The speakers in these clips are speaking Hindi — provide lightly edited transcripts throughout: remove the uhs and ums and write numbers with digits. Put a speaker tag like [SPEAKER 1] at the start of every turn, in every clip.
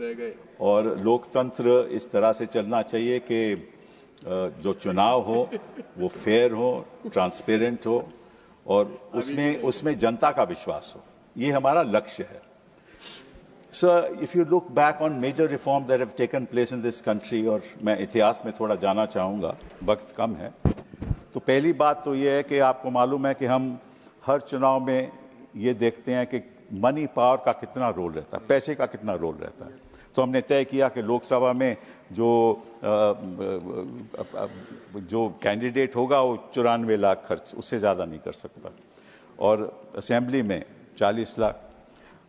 [SPEAKER 1] रह गए।
[SPEAKER 2] और लोकतंत्र इस तरह से चलना चाहिए कि जो चुनाव हो वो फेयर हो, ट्रांसपेरेंट हो और उसमें जनता का विश्वास हो। ये हमारा लक्ष्य है। Sir, if you look back on major reforms that have taken place in this country, और मैं इतिहास में थोड़ा जाना चाहूँगा, वक्त कम है, तो पहली बात तो ये है कि आपको मालूम है कि हम हर चुनाव में ये देखते हैं कि मनी पावर का कितना रोल रहता है, पैसे का कितना रोल रहता है। तो हमने तय किया कि लोकसभा में जो कैंडिडेट होगा वो 94 लाख खर्च, उससे ज़्यादा नहीं कर सकता, और असेंबली में 40 लाख।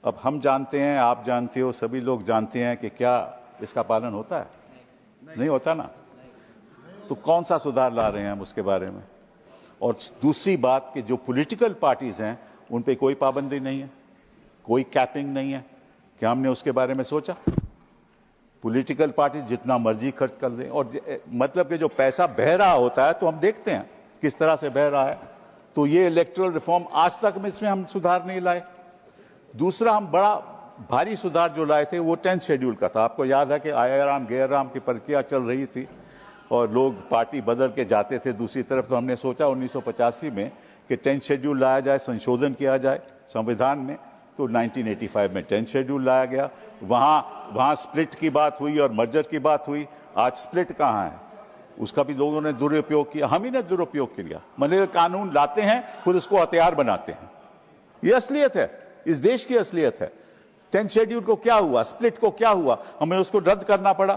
[SPEAKER 2] अब हम जानते हैं, आप जानते हो, सभी लोग जानते हैं कि क्या इसका पालन होता है? नहीं होता ना। तो कौन सा सुधार ला रहे हैं हम उसके बारे में? और दूसरी बात कि जो पॉलिटिकल पार्टीज हैं उन पे कोई पाबंदी नहीं है, कोई कैपिंग नहीं है। क्या हमने उसके बारे में सोचा? पॉलिटिकल पार्टीज जितना मर्जी खर्च कर दें, और मतलब कि जो पैसा बह रहा होता है तो हम देखते हैं किस तरह से बह रहा है। तो ये इलेक्टोरल रिफॉर्म आज तक में इसमें हम सुधार नहीं लाए। दूसरा, हम बड़ा भारी सुधार जो लाए थे वो 10th शेड्यूल का था। आपको याद है कि आया राम गैर राम की प्रक्रिया चल रही थी और लोग पार्टी बदल के जाते थे दूसरी तरफ। तो हमने सोचा 1985 में कि 10th शेड्यूल लाया जाए, संशोधन किया जाए संविधान में। तो 1985 में 10th शेड्यूल लाया गया। वहां स्प्लिट की बात हुई और मर्जर की बात हुई। आज स्प्लिट कहाँ है? उसका भी लोगों ने दुरुपयोग किया, हम ही ने दुरुपयोग किया। मतलब कानून लाते हैं फिर उसको हथियार बनाते हैं। ये असलियत है, इस देश की असलियत है। 10th शेड्यूल को क्या हुआ, स्प्लिट को क्या हुआ, हमें उसको रद्द करना पड़ा।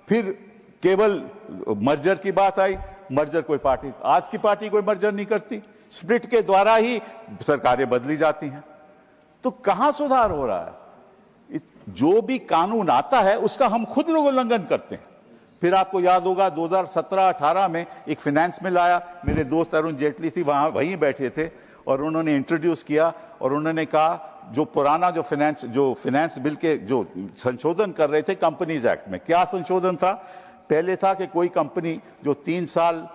[SPEAKER 2] फिर केवल मर्जर की बात आई। मर्जर कोई पार्टी, आज की पार्टी कोई मर्जर नहीं करती, स्प्लिट के द्वारा ही सरकारें बदली जाती हैं। तो कहां सुधार हो रहा है? जो भी कानून आता है उसका हम खुद लोग उल्लंघन करते हैं। फिर आपको याद होगा 2017-18 में एक फाइनेंस बिल आया, मेरे दोस्त अरुण जेटली थी वहीं बैठे थे, और उन्होंने इंट्रोड्यूस किया और उन्होंने कहा जो पुराना जो फाइनेंस बिल के जो संशोधन कर रहे थे कंपनीज एक्ट में, क्या संशोधन था? पहले था कि कोई कंपनी जो 3 साल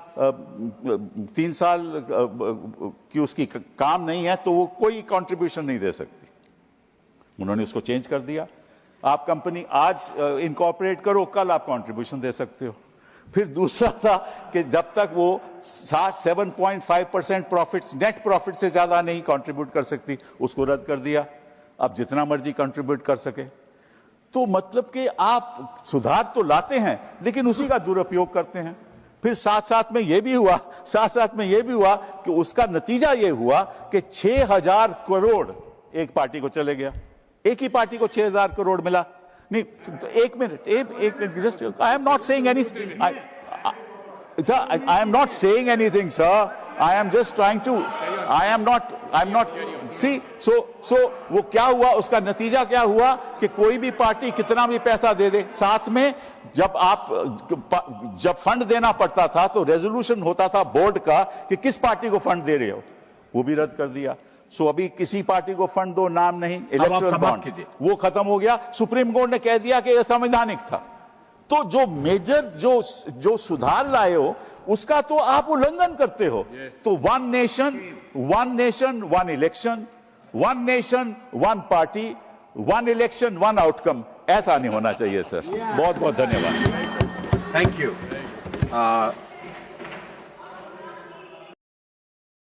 [SPEAKER 2] की उसकी काम नहीं है तो वो कोई कंट्रीब्यूशन नहीं दे सकती। उन्होंने उसको चेंज कर दिया। आप कंपनी आज इनकॉर्पोरेट करो, कल आप कंट्रीब्यूशन दे सकते हो। फिर दूसरा था कि जब तक वो 7.5% प्रॉफिट्स, नेट प्रॉफिट से ज्यादा नहीं कंट्रीब्यूट कर सकती, उसको रद्द कर दिया। अब जितना मर्जी कंट्रीब्यूट कर सके। तो मतलब कि आप सुधार तो लाते हैं लेकिन उसी का दुरुपयोग करते हैं। फिर साथ में ये भी हुआ कि उसका नतीजा ये हुआ कि 6,000 करोड़ एक पार्टी को चले गया। एक ही पार्टी को 6,000 करोड़ मिला। नहीं तो एक minute just, I am not saying anything, I am not saying anything sir, I am just trying to, I am not see. So वो क्या हुआ, उसका नतीजा क्या हुआ कि कोई भी पार्टी कितना भी पैसा दे दे, साथ में जब फंड देना पड़ता था तो रेजोल्यूशन होता था बोर्ड का कि किस पार्टी को फंड दे रहे हो, वो भी रद्द कर दिया। सो अभी किसी पार्टी को फंड दो, नाम नहीं, इलेक्टोरल बॉन्ड, वो खत्म हो गया। सुप्रीम कोर्ट ने कह दिया कि यह संवैधानिक था। तो जो मेजर जो सुधार लाए हो उसका तो आप उल्लंघन करते हो। तो one nation one election, one nation one party, one election one outcome, ऐसा नहीं होना चाहिए सर। बहुत बहुत धन्यवाद।
[SPEAKER 3] Thank you.